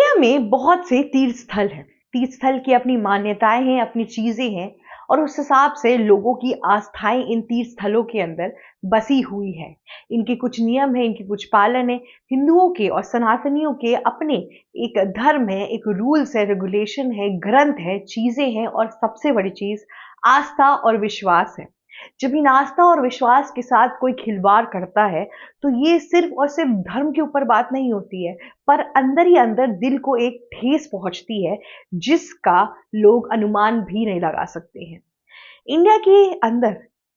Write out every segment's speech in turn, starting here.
India में बहुत से तीर्थ स्थल हैं। तीर्थ स्थल की अपनी मान्यताएं हैं, अपनी चीजें हैं और उस हिसाब से लोगों की आस्थाएं इन तीर्थ स्थलों के अंदर बसी हुई है। इनके कुछ नियम हैं, इनके कुछ पालन है। हिंदुओं के और सनातनियों के अपने एक धर्म है, एक रूल्स है, रेगुलेशन है, ग्रंथ है, चीजें हैं और सबसे बड़ी चीज आस्था और विश्वास है। जब इन आस्था और विश्वास के साथ कोई खिलवाड़ करता है तो ये सिर्फ और सिर्फ धर्म के ऊपर बात नहीं होती है, पर अंदर ही अंदर दिल को एक ठेस पहुंचती है जिसका लोग अनुमान भी नहीं लगा सकते हैं। इंडिया के अंदर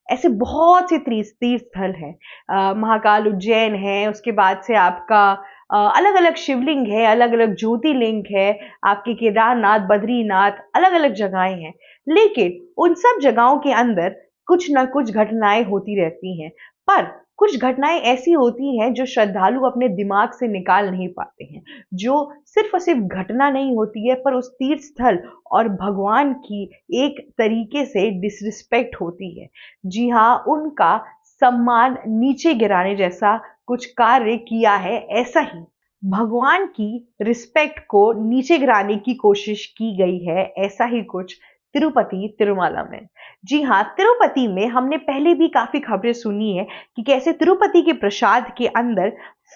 ऐसे बहुत से तीर्थ स्थल हैं। महाकाल उज्जैन है, उसके बाद से आपका अलग अलग शिवलिंग है, अलग अलग ज्योतिर्लिंग है, आपके केदारनाथ, बद्रीनाथ, अलग अलग जगहें हैं। लेकिन उन सब जगहों के अंदर कुछ ना कुछ घटनाएं होती रहती हैं, पर कुछ घटनाएं ऐसी होती हैं जो श्रद्धालु अपने दिमाग से निकाल नहीं पाते हैं। जो सिर्फ और सिर्फ घटना नहीं होती है, पर उस तीर्थ स्थल और भगवान की एक तरीके से डिसरिस्पेक्ट होती है। जी हाँ, उनका सम्मान नीचे गिराने जैसा कुछ कार्य किया है। ऐसा ही भगवान की रिस्पेक्ट को नीचे गिराने की कोशिश की गई है। ऐसा ही कुछ तिरुपति तिरुमाला में। जी हाँ, तिरुपति में हमने पहले भी काफी खबरें सुनी है कि कैसे तिरुपति के प्रसाद के अंदर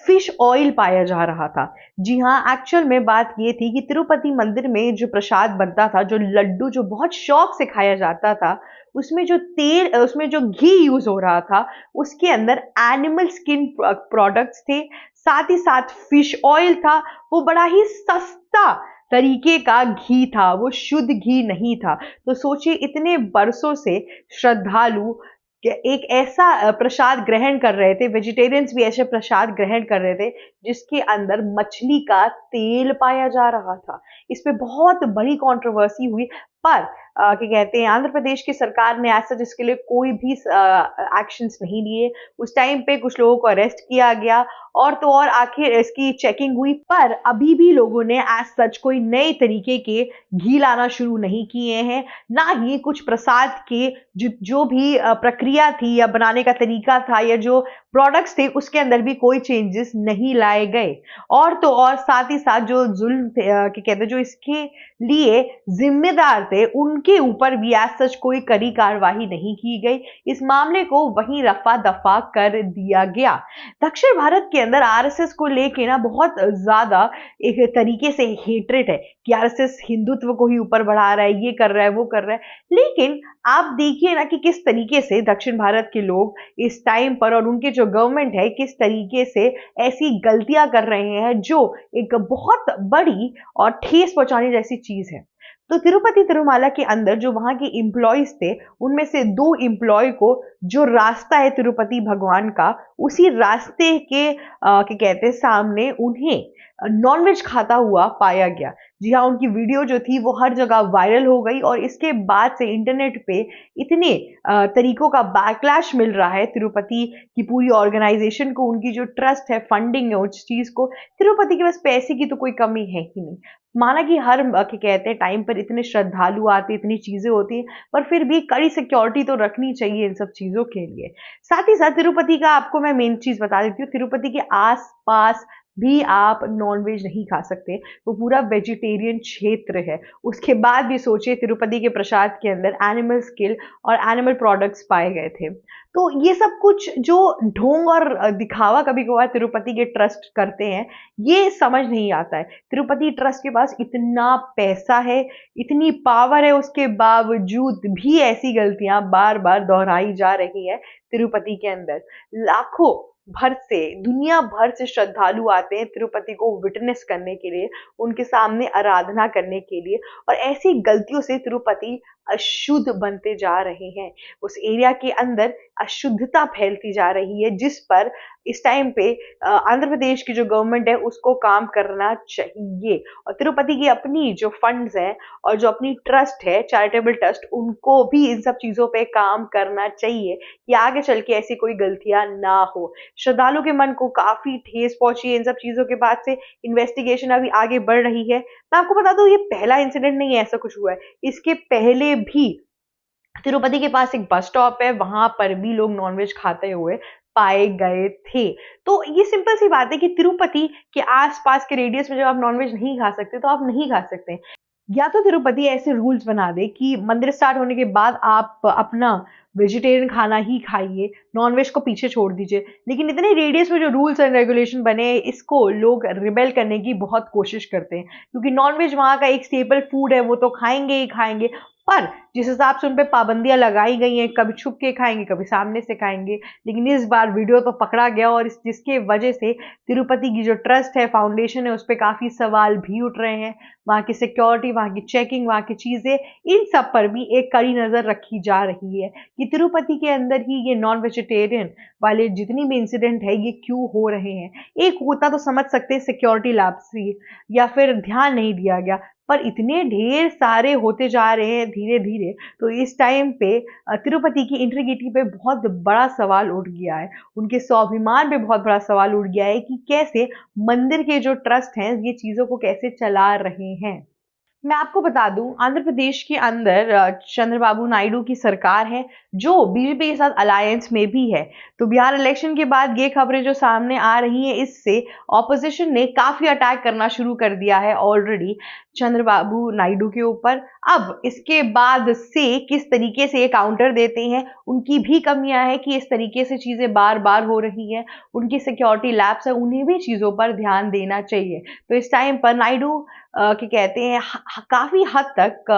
फिश ऑयल पाया जा रहा था। जी हाँ, एक्चुअल में बात ये थी कि तिरुपति मंदिर में जो प्रसाद बनता था, जो लड्डू जो बहुत शौक से खाया जाता था, उसमें जो तेल, उसमें जो घी यूज हो रहा था, उसके अंदर एनिमल स्किन प्रोडक्ट्स थे, साथ ही साथ फिश ऑयल था। वो बड़ा ही सस्ता तरीके का घी था, वो शुद्ध घी नहीं था। तो सोचिए, इतने बरसों से श्रद्धालु एक ऐसा प्रसाद ग्रहण कर रहे थे, वेजिटेरियंस भी ऐसे प्रसाद ग्रहण कर रहे थे जिसके अंदर मछली का तेल पाया जा रहा था। इस पे बहुत बड़ी कंट्रोवर्सी हुई, पर क्या कहते हैं, आंध्र प्रदेश की सरकार ने ऐसा जिसके लिए कोई भी एक्शंस नहीं लिए। उस टाइम पे कुछ लोगों को अरेस्ट किया गया और तो और आखिर इसकी चेकिंग हुई, पर अभी भी लोगों ने एज सच कोई नए तरीके के घी लाना शुरू नहीं किए हैं, ना ही कुछ प्रसाद के जो भी प्रक्रिया थी या बनाने का तरीका था या जो प्रोडक्ट्स थे उसके अंदर भी कोई चेंजेस नहीं लाए गए। और तो और साथ ही साथ जो जुल्म क्या कहते हैं, जो इसके लिए जिम्मेदार थे, उनके ऊपर भी एज सच कोई कड़ी कार्रवाई नहीं की गई। इस मामले को वहीं रफा दफा कर दिया गया। दक्षिण भारत के अंदर आरएसएस को लेके ना बहुत ज्यादा एक तरीके से हेट्रेट है कि आरएसएस हिंदुत्व को ही ऊपर बढ़ा रहा है, ये कर रहा है, वो कर रहा है। लेकिन आप देखिए ना कि किस तरीके से दक्षिण भारत के लोग इस टाइम पर और उनके जो गवर्नमेंट है किस तरीके से ऐसी गलतियां कर रहे हैं जो एक बहुत बड़ी और ठेस पहुंचाने जैसी चीज है। तो तिरुपति तिरुमाला के अंदर जो वहां के एम्प्लॉयज थे, उनमें से 2 एम्प्लॉय को जो रास्ता है तिरुपति भगवान का, उसी रास्ते के क्या कहते हैं सामने उन्हें नॉनवेज खाता हुआ पाया गया। जी हाँ, उनकी वीडियो जो थी वो हर जगह वायरल हो गई और इसके बाद से इंटरनेट पे इतने तरीकों का बैकलैश मिल रहा है तिरुपति की पूरी ऑर्गेनाइजेशन को, उनकी जो ट्रस्ट है, फंडिंग है उस चीज को। तिरुपति के पास पैसे की तो कोई कमी है ही नहीं। माना कि हर क्या कहते हैं टाइम पर इतने श्रद्धालु आते, इतनी चीजें होती हैं, पर फिर भी कड़ी सिक्योरिटी तो रखनी चाहिए इन सब चीजों के लिए। साथ ही साथ तिरुपति का आपको मैं मेन चीज बता देती हूँ, तिरुपति के आस पास भी आप नॉनवेज नहीं खा सकते, वो पूरा वेजिटेरियन क्षेत्र है। उसके बाद भी सोचिए, तिरुपति के प्रसाद के अंदर एनिमल स्किल और एनिमल प्रोडक्ट्स पाए गए थे। तो ये सब कुछ जो ढोंग और दिखावा कभी कभार तिरुपति के ट्रस्ट करते हैं, ये समझ नहीं आता है। तिरुपति ट्रस्ट के पास इतना पैसा है, इतनी पावर है, उसके बावजूद भी ऐसी गलतियां बार बार दोहराई जा रही है। तिरुपति के अंदर लाखों भर से, दुनिया भर से श्रद्धालु आते हैं तिरुपति को विटनेस करने के लिए, उनके सामने आराधना करने के लिए, और ऐसी गलतियों से तिरुपति अशुद्ध बनते जा रहे हैं। उस एरिया के अंदर अशुद्धता फैलती जा रही है, जिस पर इस टाइम पे आंध्र प्रदेश की जो गवर्नमेंट है उसको काम करना चाहिए। और तिरुपति की अपनी जो फंड्स हैं और जो अपनी ट्रस्ट है, चैरिटेबल ट्रस्ट, उनको भी इन सब चीजों पे काम करना चाहिए कि आगे चल के ऐसी कोई गलतियां ना हो। श्रद्धालु के मन को काफी ठेस पहुंची है इन सब चीजों के बाद से। इन्वेस्टिगेशन अभी आगे बढ़ रही है। मैं आपको बता दूं, ये पहला इंसिडेंट नहीं है ऐसा कुछ हुआ है। इसके पहले भी तिरुपति के पास एक बस स्टॉप है, वहां पर भी लोग नॉनवेज खाते हुए पाए गए थे। तो ये सिंपल सी बात है कि तिरुपति के आस-पास के रेडियस में जब आप नॉन-वेज नहीं खा सकते, तो आप नहीं खा सकते। या तो तिरुपति ऐसे रूल्स बना दे कि मंदिर स्टार्ट होने के बाद आप अपना वेजिटेरियन खाना ही खाइए, नॉनवेज को पीछे छोड़ दीजिए। लेकिन इतने रेडियस में जो रूल्स एंड रेगुलेशन बने हैं, इसको लोग रिबेल करने की बहुत कोशिश करते हैं, क्योंकि नॉनवेज वहाँ का एक स्टेपल फूड है, वो तो खाएंगे ही खाएंगे। पर जिस हिसाब से उन पे पाबंदियां लगाई गई हैं, कभी छुप के खाएंगे, कभी सामने से खाएंगे, लेकिन इस बार वीडियो तो पकड़ा गया, और जिसके वजह से तिरुपति की जो ट्रस्ट है, फाउंडेशन है, उस पर काफी सवाल भी उठ रहे हैं। वहाँ की सिक्योरिटी, वहाँ की चेकिंग, वहाँ की चीजें, इन सब पर भी एक कड़ी नजर रखी जा रही है कि तिरुपति के अंदर ही ये नॉन वेजिटेरियन वाले जितनी भी इंसिडेंट है ये क्यों हो रहे हैं। एक होता तो समझ सकते हैं सिक्योरिटी लैप्स या फिर ध्यान नहीं दिया गया, पर इतने ढेर सारे होते जा रहे हैं धीरे धीरे, तो इस टाइम पे तिरुपति की इंटीग्रिटी पे बहुत बड़ा सवाल उठ गया है। उनके स्वाभिमान पे बहुत बड़ा सवाल उठ गया है कि कैसे मंदिर के जो ट्रस्ट हैं ये चीजों को कैसे चला रहे हैं। मैं आपको बता दूं, आंध्र प्रदेश के अंदर चंद्रबाबू नायडू की सरकार है, जो बीजेपी के साथ अलायंस में भी है। तो बिहार इलेक्शन के बाद ये खबरें जो सामने आ रही हैं, इससे ऑपोजिशन ने काफी अटैक करना शुरू कर दिया है ऑलरेडी चंद्रबाबू नायडू के ऊपर। अब इसके बाद से किस तरीके से ये काउंटर देते हैं, उनकी भी कमियां हैं कि इस तरीके से चीजें बार बार हो रही हैं, उनकी सिक्योरिटी लैब्स है, उन्हें भी चीजों पर ध्यान देना चाहिए। तो इस टाइम पर नायडू कि कहते हैं काफी हद तक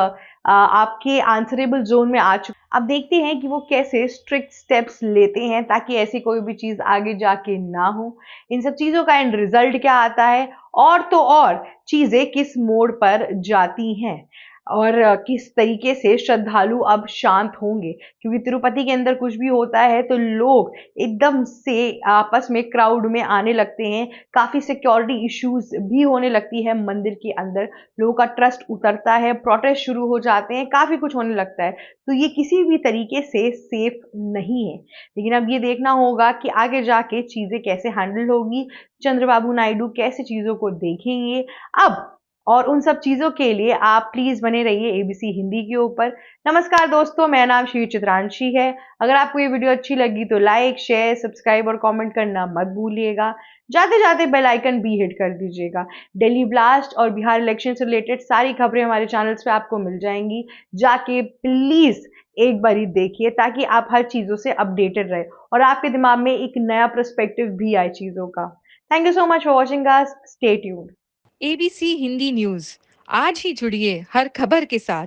आपके आंसरेबल जोन में आ चुके। अब देखते हैं कि वो कैसे स्ट्रिक्ट स्टेप्स लेते हैं ताकि ऐसी कोई भी चीज आगे जाके ना हो। इन सब चीजों का एंड रिजल्ट क्या आता है, और तो और चीजें किस मोड़ पर जाती हैं, और किस तरीके से श्रद्धालु अब शांत होंगे। क्योंकि तिरुपति के अंदर कुछ भी होता है तो लोग एकदम से आपस में क्राउड में आने लगते हैं, काफी सिक्योरिटी इश्यूज भी होने लगती है मंदिर के अंदर, लोगों का ट्रस्ट उतरता है, प्रोटेस्ट शुरू हो जाते हैं, काफी कुछ होने लगता है। तो ये किसी भी तरीके से सेफ नहीं है। लेकिन अब ये देखना होगा कि आगे जाके चीजें कैसे हैंडल होगी, चंद्रबाबू नायडू कैसे चीजों को देखेंगे अब। और उन सब चीजों के लिए आप प्लीज बने रहिए एबीसी हिंदी के ऊपर। नमस्कार दोस्तों, मेरा नाम श्री चित्रांशी है। अगर आपको ये वीडियो अच्छी लगी तो लाइक, शेयर, सब्सक्राइब और कमेंट करना मत भूलिएगा। जाते जाते बेल आइकन भी हिट कर दीजिएगा। दिल्ली ब्लास्ट और बिहार इलेक्शन से रिलेटेड सारी खबरें हमारे चैनल्स पे आपको मिल जाएंगी, जाके प्लीज एक बारी देखिए ताकि आप हर चीजों से अपडेटेड रहे और आपके दिमाग में एक नया पर्सपेक्टिव भी आए चीजों का। Thank you so much for watching us. Stay tuned. ABC Hindi news, आज ही जुड़िए हर खबर के साथ।